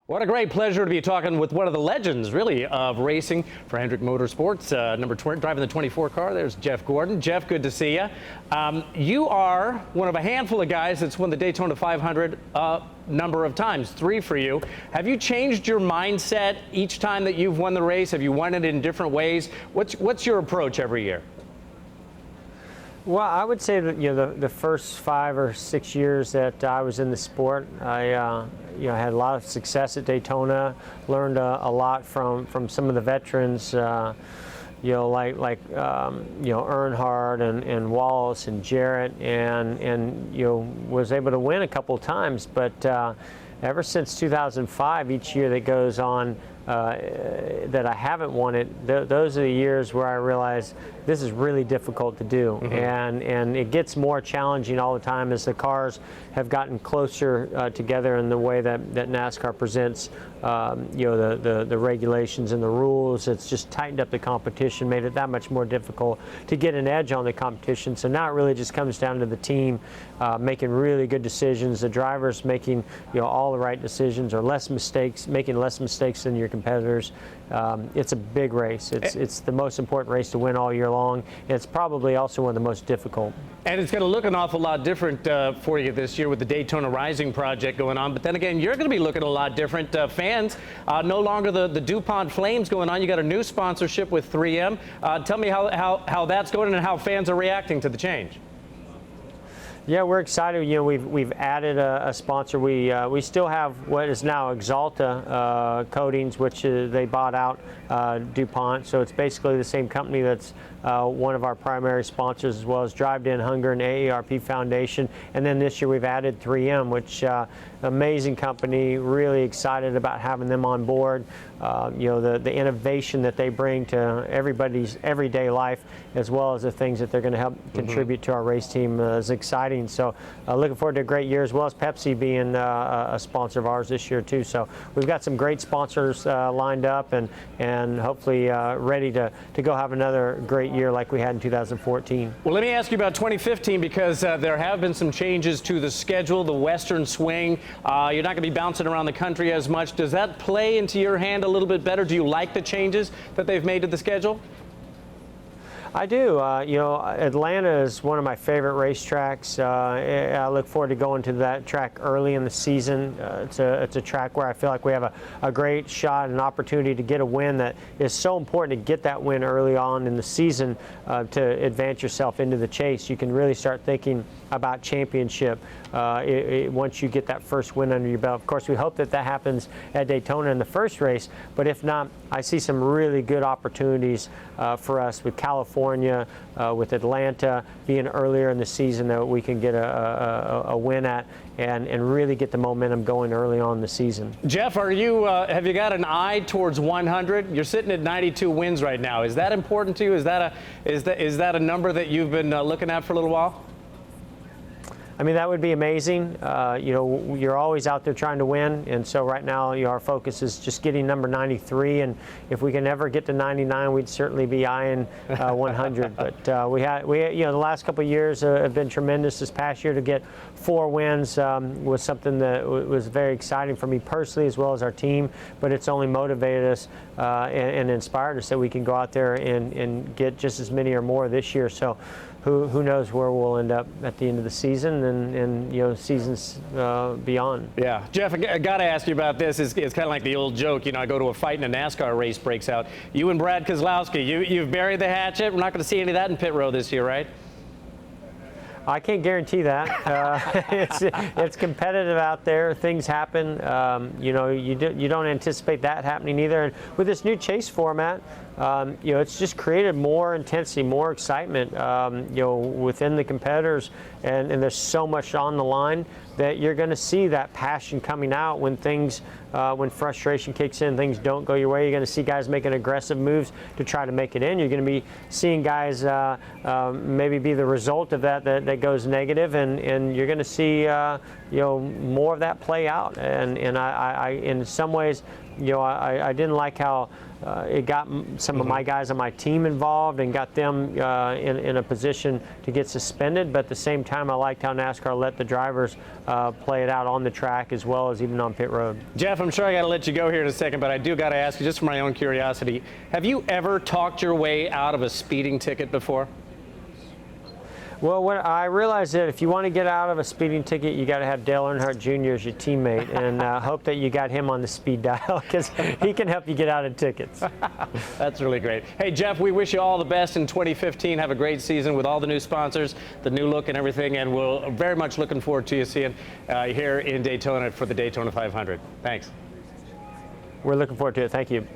What a great pleasure to be talking with one of the legends, really, of racing for Hendrick Motorsports. Number 20, driving the 24 car, there's Jeff Gordon. Jeff, good to see you. You are one of a handful of guys that's won the Daytona 500 number of times, 3 for you. Have you changed your mindset each time that you've won the race? Have you won it in different ways? What's your approach every year? Well, I would say that the first 5 or 6 years that I was in the sport, I had a lot of success at Daytona. Learned a lot from some of the veterans, like Earnhardt and Wallace and Jarrett, and was able to win a couple of times. But ever since 2005, each year that goes on that I haven't won it, those are the years where I realize this is really difficult to do. Mm-hmm. and it gets more challenging all the time as the cars have gotten closer together in the way that NASCAR presents the regulations and the rules. It's just tightened up the competition, made it that much more difficult to get an edge on the competition. So now it really just comes down to the team making really good decisions, the drivers making all the right decisions or making less mistakes than your competitors. It's a big race. It's the most important race to win all year long, and it's probably also one of the most difficult. And it's going to look an awful lot different for you this year with the Daytona Rising project going on. But then again, you're going to be looking a lot different. Fans, no longer the DuPont Flames going on. You got a new sponsorship with 3M. Tell me how that's going and how fans are reacting to the change. Yeah, we're excited. We've added a sponsor. We still have what is now Axalta Coatings, which they bought out DuPont. So it's basically the same company that's one of our primary sponsors, as well as Drive to End Hunger and AARP Foundation. And then this year we've added 3M, which amazing company. Really excited about having them on board. The innovation that they bring to everybody's everyday life, as well as the things that they're going to help contribute to our race team, is exciting. So looking forward to a great year, as well as Pepsi being a sponsor of ours this year too. So we've got some great sponsors lined up, and hopefully ready to go have another great year like we had in 2014. Well, let me ask you about 2015, because there have been some changes to the schedule, the Western swing. You're not going to be bouncing around the country as much. Does that play into your hand a little bit better? Do you like the changes that they've made to the schedule? I do. Atlanta is one of my favorite racetracks. I look forward to going to that track early in the season. It's a track where I feel like we have a great shot, an opportunity to get a win that is so important to get that win early on in the season to advance yourself into the chase. You can really start thinking about championship once you get that first win under your belt. Of course, we hope that happens at Daytona in the first race, but if not, I see some really good opportunities for us with California, with Atlanta being earlier in the season that we can get a win at and really get the momentum going early on in the season. Jeff, have you got an eye towards 100? You're sitting at 92 wins right now. Is that important to you? Is that a number that you've been looking at for a little while? I mean, that would be amazing. You're always out there trying to win, and so right now our focus is just getting number 93, and if we can ever get to 99, we'd certainly be eyeing 100. But the last couple of years have been tremendous. This past year to get 4 wins was something that was very exciting for me personally, as well as our team. But it's only motivated us and inspired us that we can go out there and get just as many or more this year. So who knows where we'll end up at the end of the season and seasons beyond. Yeah, Jeff, I got to ask you about this. It's kind of like the old joke. I go to a fight and a NASCAR race breaks out. You and Brad Keselowski, you've buried the hatchet. We're not going to see any of that in pit row this year, right? I can't guarantee that. It's competitive out there. Things happen. You don't anticipate that happening either. And with this new chase format, it's just created more intensity, more excitement, within the competitors, and there's so much on the line that you're going to see that passion coming out when when frustration kicks in, things don't go your way. You're going to see guys making aggressive moves to try to make it in. You're going to be seeing guys maybe be the result of that goes negative, and you're going to see more of that play out. And I in some ways, I didn't like how it got some of my guys on my team involved and got them in a position to get suspended. But at the same time, I liked how NASCAR let the drivers play it out on the track as well as even on pit road. Jeff, I'm sure I got to let you go here in a second, but I do got to ask you, just for my own curiosity, have you ever talked your way out of a speeding ticket before? Well, when I realized that if you want to get out of a speeding ticket, you got to have Dale Earnhardt Jr. as your teammate, and hope that you got him on the speed dial because he can help you get out of tickets. That's really great. Hey, Jeff, we wish you all the best in 2015. Have a great season with all the new sponsors, the new look and everything, and we're very much looking forward to you seeing here in Daytona for the Daytona 500. Thanks. We're looking forward to it. Thank you.